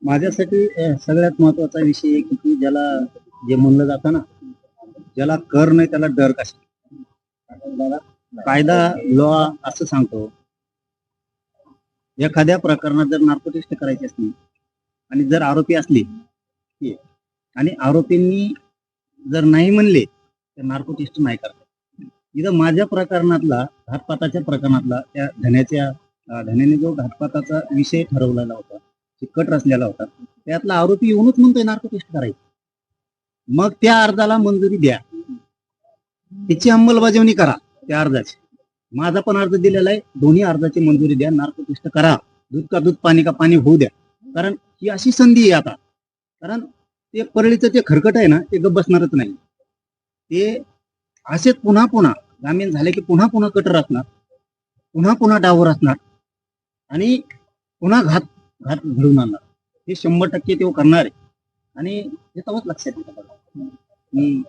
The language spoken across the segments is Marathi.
माझ्यासाठी सगळ्यात महत्वाचा विषय आहे की ज्याला जे म्हणलं जातं ना, ज्याला कर नाही त्याला डर कशा. कायदा लॉ असं सांगतो, एखाद्या प्रकरणात जर नार्को टेस्ट करायची असली आणि जर आरोपी असले आणि आरोपींनी जर नाही म्हणले तर नार्को टेस्ट नाही करतात. इथं माझ्या प्रकरणातला, घातपाताच्या प्रकरणातला, त्या धन्याने जो घातपाताचा विषय ठरवलेला होता, कट रचलेला होता, त्यातला आरोपी येऊनच म्हणतोय नार्को टेस्ट करायची. मग त्या अर्जाला मंजुरी द्या, त्याची अंमलबजावणी करा त्या अर्जाची. माझा पण अर्ज दिलेला आहे, दोन्ही अर्जाची मंजुरी द्या, नार्को टेस्ट करा, दूध का दूध पाणी का पाणी होऊ द्या. कारण ही अशी संधी आहे आता. कारण ते परळीचं ते खरकट आहे ना, ते गप बसणारच नाही. ते असेच पुन्हा पुन्हा जामीन झाले की पुन्हा पुन्हा कटर असणार, पुन्हा पुन्हा डावर असणार आणि पुन्हा घात घडून आणणार. हे 100% ते करणार आहे. आणि हे तेव्हाच लक्षात येतं की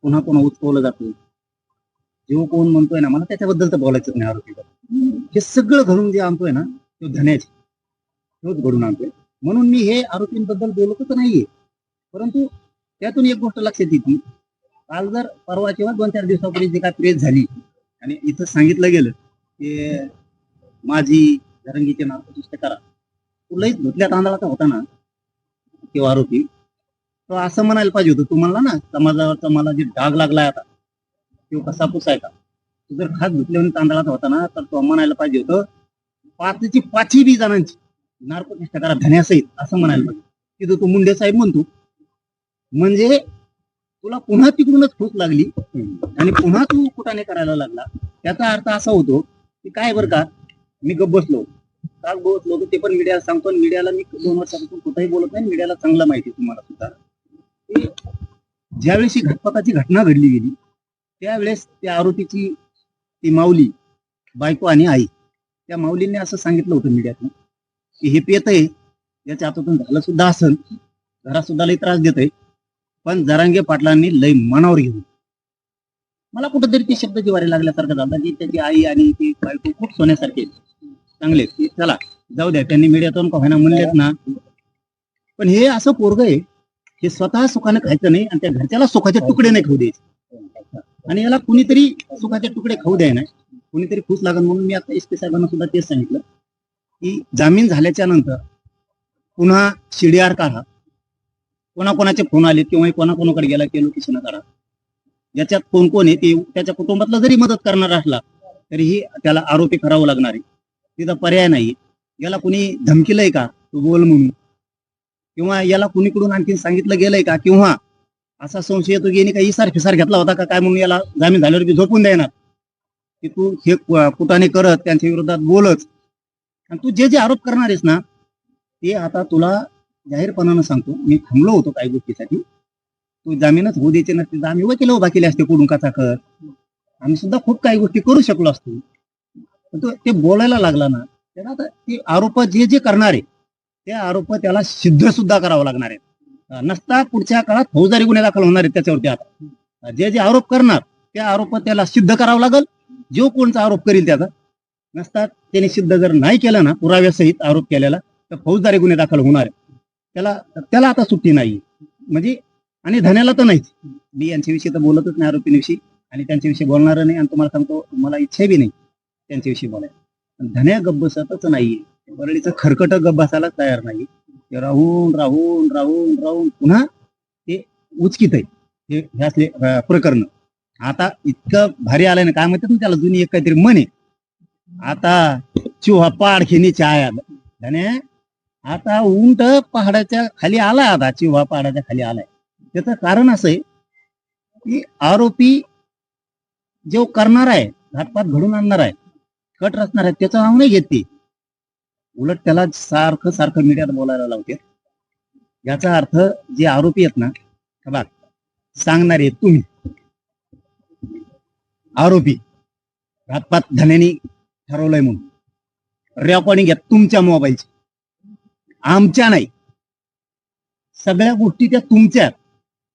पुन्हा पुन्हा उचकवलं जातं. जेव्हा कोण म्हणतोय ना, मला त्याच्याबद्दल तर बोलायचं नाही. आरोपी हे सगळं घडून जे आणतोय ना, तो धन्याचे तोच घडून आणतोय. म्हणून मी हे आरोपींबद्दल बोलतच नाहीये. परंतु त्यातून एक गोष्ट लक्षात येते, काल जर परवा किंवा 2-4 दिवसापूर्वी जे काय प्रेस झाली आणि इथं सांगितलं गेलं की माझी जरंगीचे नार्को टेस्ट करा, तुलाही धुतल्या तांदळाचा होता ना किंवा आरोपी, तो असं म्हणायला पाहिजे होतं तुम्हाला ना, समाजावरचा मला जे डाग लागलाय आता तो कसा पुसायचा. तू जर खास धुतल्यावर तांदळाचा होता ना, तर तो म्हणायला पाहिजे होतं 5ची बी जणांची नार्को टेस्ट करा धन्यासहित, असं म्हणायला पाहिजे. तिथं तू मुंडे साहेब म्हणतो, म्हणजे तुला पुन्हा तिकडूनच फूस लागली आणि पुन्हा तू कुठाने करायला लागला. त्याचा अर्थ असा होतो की काय बरं का, मी गप बसलो, काल बसलो होतो, ते पण मीडियाला सांगतो. मीडियाला मी 2 वर्षापासून कुठेही बोलत नाही, मीडियाला चांगलं माहिती आहे तुम्हाला सुद्धा. ज्यावेळेस ही घटपाताची घटना घडली गेली त्यावेळेस त्या आरोपीची ती माऊली, बायको आणि आई, त्या माऊलींनी असं सांगितलं होतं मीडियातून की हे पेत आहे, याच्या हातातून झालं सुद्धा असन, घरात सुद्धा लई त्रास देत आहे, पण जरांगे पाटलांनी लई मनावर घेऊन. मला कुठंतरी ते शब्द जिवारी लागल्यासारखं झालं की त्याची आई आणि ती बायको खूप सोन्यासारखे चांगले. चला जाऊ द्या, त्यांनी मीडियातून का व्हायना म्हणलेत ना, पण हे असं पोरग आहे, हे स्वतः सुखाने खायचं नाही आणि त्या घरच्याला सुखाचे तुकडे नाही खाऊ द्यायचे. आणि याला कुणीतरी सुखाचे तुकडे खाऊ द्याय नाही, कुणीतरी खुश लागेल. म्हणून मी आता SP साहेबांना सुद्धा तेच सांगितलं की जामीन झाल्याच्या नंतर पुन्हा CDR काढा, कोणाकोणाचे फोन आले किंवा कोणाकोणाकडे गेला की लोकेशन काढा, ज्याच्यात कोण कोण आहे ते त्याच्या कुटुंबातला जरी मदत करणार असला तरीही त्याला आरोपी करावं लागणार आहे. तिथं पर्याय नाही. याला कुणी धमकीलंय का तू बोल म्हणून, किंवा याला कुणीकडून आणखी सांगितलं गेलंय का, किंवा असा संशय येतो की यांनी काही इसार फिसार घेतला होता का काय म्हणून याला जामीन झाल्यावर बी झोपून देणार की तू हे कुठाने करत त्यांच्या विरोधात बोलच. आणि तू जे जे आरोप करणार आहेस ना, ते आता तुला जाहीरपणानं सांगतो, मी थांबलो होतो काही गोष्टीसाठी. तू जामीनच होऊ द्यायचे नसते तर आम्ही वकील उभा केले असते कुडून कथा कर, आम्ही सुद्धा खूप काही गोष्टी करू शकलो असतो. पण ते बोलायला लागला ना, त्याला आता ते आरोप जे जे करणार आहे ते आरोप त्याला सिद्ध सुद्धा करावं लागणार आहे. नसता पुढच्या काळात फौजदारी गुन्हे दाखल होणार आहेत त्याच्यावरती. आता जे जे आरोप करणार ते आरोप त्याला सिद्ध करावं लागल. जो कोणचा आरोप करील त्याचा, नसता त्याने सिद्ध जर नाही केलं ना, पुराव्यासहित आरोप केलेला, तर फौजदारी गुन्हे दाखल होणार आहे. त्याला आता सुट्टी नाही म्हणजे. आणि धन्याला तर नाहीच. मी यांच्याविषयी तर बोलतच नाही, आरोपींविषयी, आणि त्यांच्याविषयी बोलणार नाही. आणि तुम्हाला सांगतो, मला इच्छा बी नाही त्यांच्याविषयी बोलायला. धन्या गप बसतच नाहीये, परळीचं खरकट गप बसायला तयार नाही. ते राहून राहून राहून राहून पुन्हा ते उचकीत आहे हे असले प्रकरण. आता इतकं भारी आलंय ना, काय म्हणतात ना त्याला, जुनी एक काहीतरी म्हण आहे, आता चुहा पाड खेनी चाया. धन्या आता उंट पहाडाच्या खाली आलाय, आता चिव्हा पहाडाच्या खाली आलाय. त्याचं कारण असं आहे की आरोपी जो करणार आहे, घातपात घडून आणणार आहे, कट रचणार आहे, त्याचं नाव नाही घेत ते. उलट त्याला सारखं सारखं मीडियात बोलायला लावते. याचा अर्थ जे आरोपी आहेत ना, बघ सांगणारे तुम्ही आरोपी, घातपात धन्यानी ठरवलंय म्हणून रेकॉर्डिंग घ्या तुमच्या मोबाईलची, आमच्या नाही. सगळ्या गोष्टी त्या तुमच्या.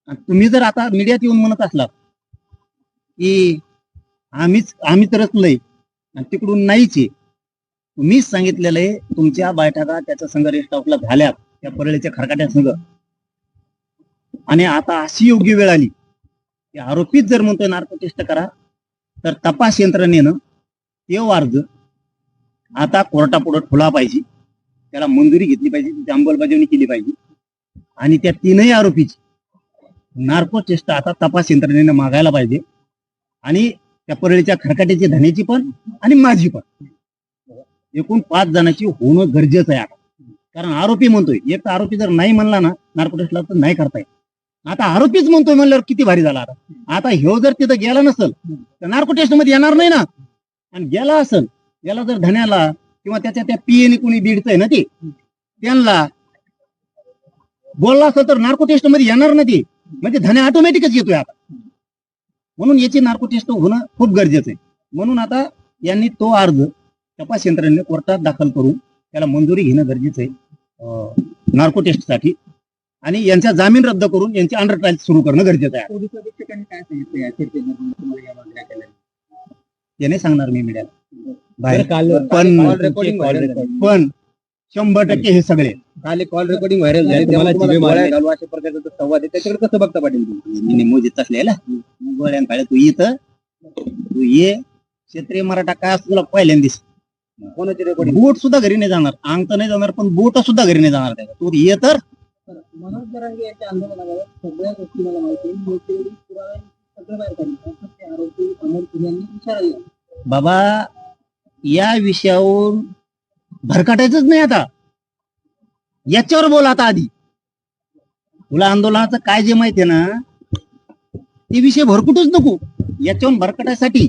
तुम्ही जर आता मीडियात येऊन म्हणत असलात की आम्ही तर रचलंय आणि तिकडून नाहीच आहे, तुम्हीच सांगितलेलं आहे तुमच्या बैठका त्याच्या संघ रेस्ट हाऊसला झाल्या त्या परळीच्या खरकाट्या संघ. आणि आता अशी योग्य वेळ आली की आरोपीच जर म्हणतोय नार्को टेस्ट करा तर तपास यंत्रणेनं ते अर्ज आता कोर्टापुढे ठेवला पाहिजे, त्याला मंजुरी घेतली पाहिजे, त्याची अंमलबजावणी केली पाहिजे. आणि त्या तीनही आरोपीची नार्को टेस्ट आता तपास यंत्रणेनं मागायला पाहिजे. आणि त्या परळीच्या खरकाट्याची धन्याची पण आणि माझी पण एकूण 5 जणांची होणं गरजेचं आहे आता. कारण आरोपी म्हणतोय, एक तर आरोपी जर नाही म्हणला ना नार्को टेस्टला तर नाही करता येत. आता आरोपीच म्हणतोय म्हणल्यावर किती भारी झाला. आता ह्यो जर तिथं गेला नसेल तर नार्को टेस्ट मध्ये येणार नाही ना. आणि गेला असेल, याला जर धन्याला किंवा त्याच्या त्या पीएने कुणी बीडचं आहे ना ते त्यांना बोलला असेल तर नार्को टेस्ट मध्ये येणार ना ते. म्हणजे धन्या ऑटोमॅटिकच येतोय आता. म्हणून याची नार्को टेस्ट होणं खूप गरजेचं आहे. म्हणून आता यांनी तो अर्ज तपास यंत्रणेने कोर्टात दाखल करून त्याला मंजुरी घेणं गरजेचं आहे नार्को टेस्टसाठी. आणि यांचा जामीन रद्द करून यांची अंडर ट्रायल सुरू करणं गरजेचं आहे. पोलीस अधीक्षकांनी काय सांगितलं याने सांगणार मी मीडियाला बाहेर. पण 100% हे सगळे काल कॉल रेकॉर्डिंग व्हायरल झाली. घालू अशा प्रकारचा संवाद आहे, त्याच्याकडे कसं बघता पाटील? मोजीत असलेला गोळ्यांकाळे तू इथं तू ये क्षेत्रीय मराठा काय असं तुला पहिल्यांदिस कोणाची रेकॉर्डिंग? बोट सुद्धा घरी नाही जाणार, अंग तर नाही जाणार पण बोट सुद्धा घरी नाही जाणार त्याचा. तू ये तर मनोज जरांगे यांच्या आंदोलनाबाबत सगळ्या गोष्टी मला माहिती आहे. सगळं बाहेर काढलं. आरोपी अमोल यांनी इशारा दिला. बाबा या विषयावर भरकटायचंच नाही आता, याच्यावर बोल आता. आधी तुला आंदोलनाचं काय जे माहितीये ना ते विषय भरकुटूच नको. याच्यावर भरकटायसाठी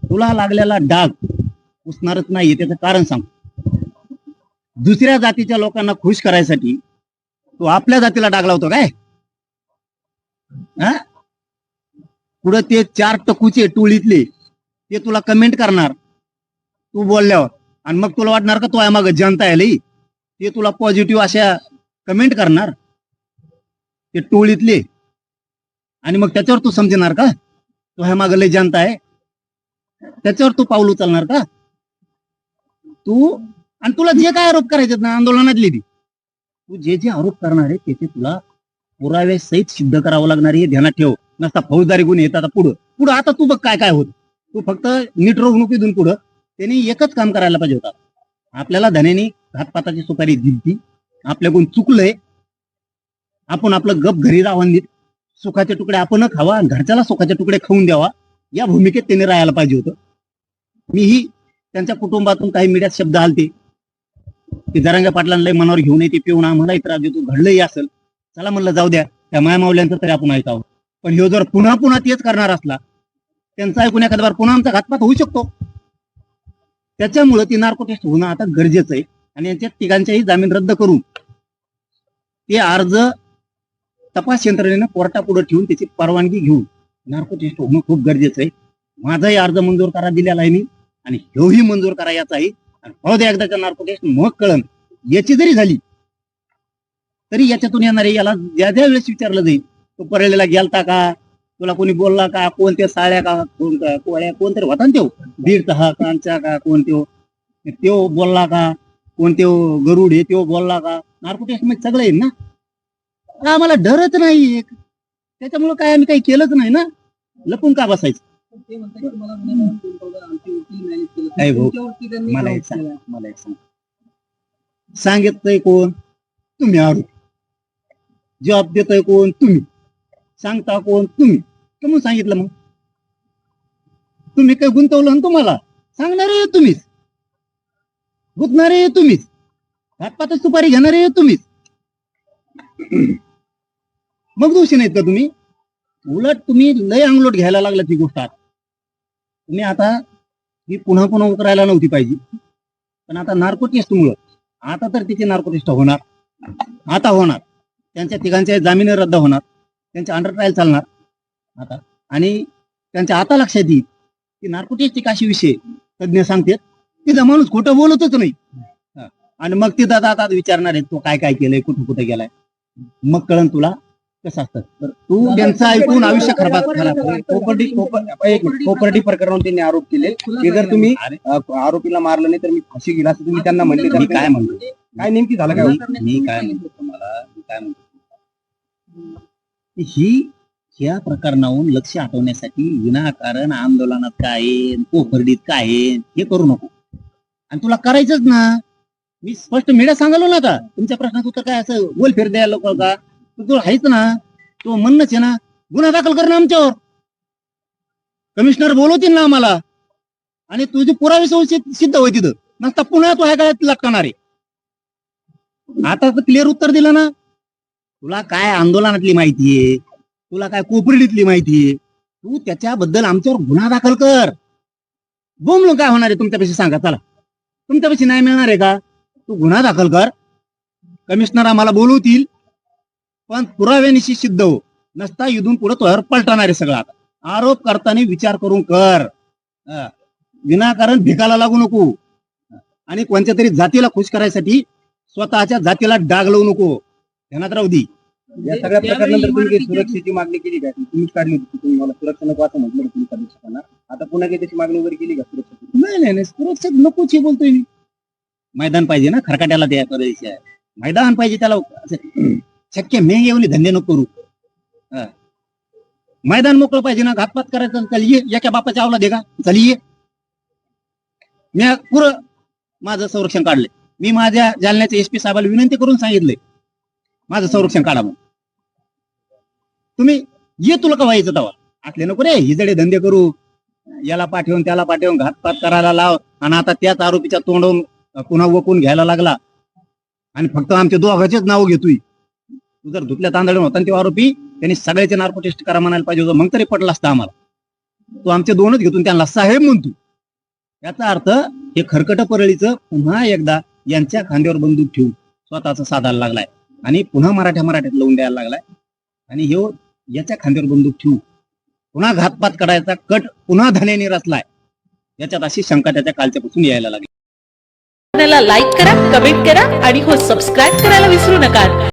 तुला लागलेला डाग पुसणारच नाहीये. त्याचं कारण सांग. दुसऱ्या जातीच्या लोकांना खुश करायसाठी तू आपल्या जातीला डाग लावतो काय? पुढे ते 4 टकूचे टोळीतले ते तुला कमेंट करणार तू बोलल्यावर. आणि मग तुला वाटणार का तो आहे मग जनता आहे ते तुला पॉझिटिव्ह अशा कमेंट करणार ते टोळीतले. आणि मग त्याच्यावर तू समजणार का तो ह्या मागं लय जनता आहे, त्याच्यावर तू पाऊल उचलणार का तू? आणि तुला जे काय आरोप करायचे ना आंदोलनातले तू जे जे आरोप करणार आहे त्याचे तुला पुरावे सहित सिद्ध करावं लागणार हे ध्यानात ठेव. नसता फौजदारी गुन्हे येतात पुढं आता तू बघ काय काय होत. तू फक्त नीट रोखणुकीतून पुढं त्यांनी एकच काम करायला पाहिजे होता. आपल्याला धन्याने घातपाताची सुपारी दिली, आपल्याकडून चुकलंय, आपण आपलं गप घरी राहावं, सुखाचे तुकडे आपण खावा, घरच्याला सुखाचे तुकडे खाऊन द्यावा, या भूमिकेत त्यांनी राहायला पाहिजे होतं. मीही त्यांच्या कुटुंबातून काही मीडियात शब्द आलते की जरांगे पाटलांना मनावर घेऊन येते पिऊन आम्हाला त्रास देतो, घडलंही असेल. चला म्हणलं जाऊ द्या, त्या मायामावल्यांचं तरी आपण ऐकावं. पण ह्यो जर पुन्हा पुन्हा तेच करणार असला त्यांचा ऐकून एखाद्या बार पुन्हा आमचा घातपात होऊ शकतो. त्याच्यामुळे ती नार्को टेस्ट होणं आता गरजेचं आहे. आणि यांच्या तिघांच्याही जामीन रद्द करून ते अर्ज तपास यंत्रणेनं कोर्टापुढे ठेवून त्याची परवानगी घेऊन नार्को टेस्ट होणं खूप गरजेचं आहे. माझाही अर्ज मंजूर करा दिलेला आहे मी, आणि ह्योही मंजूर करा याचा आहे. आणि पाहू द्या एकदाच्या नार्को टेस्ट मग कळण. याची जरी झाली तरी याच्यातून येणारे याला ज्या ज्या वेळेस विचारलं जाईल तो परळीला गेलता का, तुला कोणी बोलला का, कोणत्या साळ्या का, कोळ्या कोणतरी होता ना त्यो बीडचा हा कांचा का कोण त्यो बोलला का, कोणते गरुड हे त्यो बोलला का, नार्को टेस्ट मध्ये सगळं येईल ना. आम्हाला डरच नाही त्याच्यामुळे काय आम्ही काही केलंच नाही ना, लपून का बसायचं. मला एक सांग, सांगितलंय कोण? तुम्ही. आरोप जबाब देतोय कोण? तुम्ही. सांगता कोण? तुम्ही. म्हणून सांगितलं मग तुम्ही काही गुंतवलं ना, तुम्हाला सांगणारे तुम्हीच, गुंतणारे तुम्हीच, हातपातच सुपारी घेणारे तुम्हीच. मग दोषी नाहीत का तुम्ही? उलट तुम्ही लय अंगलोट घ्यायला लागला ती गोष्ट. तुम्ही आता ही पुन्हा पुन्हा उतरायला नव्हती पाहिजे. पण आता नार्को टेस्ट मुळे आता तर तिची नार्को टेस्ट होणार, आता होणार. त्यांच्या तिघांच्या जामीन रद्द होणार, त्यांच्या अंडर ट्रायल चालणार आता. आणि त्यांच्या आता लक्षात येईल की नार्को टेस्ट एक अशी विषय तज्ञ सांगतात तिथं माणूस खोटं बोलतच नाही. आणि मग तिथं आता विचारणार आहे तो काय काय केलंय, कुठं कुठे गेलाय. मग कळण तुला कसं असतं तर तू त्यांचं ऐकून आयुष्य खराब कोपर्डी प्रकरणावर त्यांनी आरोप केले की जर तुम्ही आरोपीला मारलं नाही तर मी फाशी गेला असं तुम्ही त्यांना म्हणले. मी काय म्हणतो काय नेमकी झालं काय? मी काय म्हणतो तुम्हाला मी काय म्हणतो ही या प्रकरणाहून लक्ष हटवण्यासाठी विनाकारण आंदोलनात काय आहे, कोपर्डीत काय आहे, हे करू नको. आणि तुला करायचंच ना, मी स्पष्ट मीडिया सांगालो ना आता तुमच्या प्रश्नाचं उत्तर काय असं गोल फेर द्यायला लोक का तुला आहेच ना, तो म्हणणंच आहे ना, गुन्हा दाखल करणं आमच्यावर. कमिशनर बोलवतील ना आम्हाला आणि तुझे पुरावे सिद्ध होईल तिथं नसता पुन्हा तू ह्या काळात लटकणार आहे. आता क्लिअर उत्तर दिलं ना. तुला काय आंदोलनातली माहिती आहे, तुला काय कोपरडीतली माहिती आहे, तू त्याच्याबद्दल आमच्यावर गुन्हा दाखल कर. बोंबलो काय होणार आहे तुमच्यापेक्षा सांगा. चला तुमच्यापेक्षा नाही मिळणार आहे का? तू गुन्हा दाखल कर. कमिशनर आम्हाला बोलवतील पण पुराव्यानिशी सिद्ध हो, नसता इथून पुढे तुझ्यावर पलटणार आहे सगळं. आता आरोप करताना विचार करून कर. विनाकारण भिकाला लागू नको आणि कोणत्या तरी जातीला खुश करायसाठी स्वतःच्या जातीला डाग लावू नको. ध्यानात राहू दे. या सगळ्या प्रकरणानंतर तुम्ही काही सुरक्षेची मागणी केली का? तुम्हीच काढली होती, तुम्ही मला सुरक्षा नको असं म्हटलं पोलीस अधीक्षकांना. आता पुन्हा काही त्याची मागणी वगैरे केली का सुरक्षेची? नाही सुरक्षा नकोच हे बोलतोय मी. मैदान पाहिजे ना खरकाट्याला, त्या प्रदेश मैदान पाहिजे त्याला. शक्य मे येऊन धंदे नको करू. मैदान मोकळं पाहिजे ना. घातपात करायचं चल ये, एका बापाच्या आवला दे का चल ये. मी पुरं माझं संरक्षण काढलंय. मी माझ्या जालन्याच्या एसपी साहेबाला विनंती करून सांगितलंय माझं संरक्षण काढा म्हणून. तुम्ही ये, तुला का व्हायचं तवा असले नको रे हिजडे धंदे करू. याला पाठवून त्याला पाठवून घातपात करायला लाव आणि आता त्याच आरोपीच्या तोंडून पुन्हा वकून घ्यायला लागला आणि फक्त आमच्या दोघांचेच नाव घेतोय. तू जर धुतल्या तांदळून होता तो आरोपी, त्यांनी सगळ्याचे नार्को टेस्ट करा म्हणायला पाहिजे होतं, मग तरी पटलं असतं आम्हाला. तो आमचे दोनच घेतून त्यांना साहेब म्हणतो. याचा अर्थ हे खरकट परळीचं पुन्हा एकदा यांच्या खांद्यावर बंदूक ठेवून स्वतःचा साधायला लागलाय आणि पुन्हा मराठ्यात लावून द्यायला लागलाय. आणि हे याच्या खांद्यावर बंदूक ठेवून पुन्हा घातपात करायचा कट पुन्हा धान्याने रचलाय. याच्यात अशी शंका त्याच्या कालच्यापासून यायला लागली. लाईक करा, कमेंट करा आणि हो सबस्क्राईब करायला विसरू नका.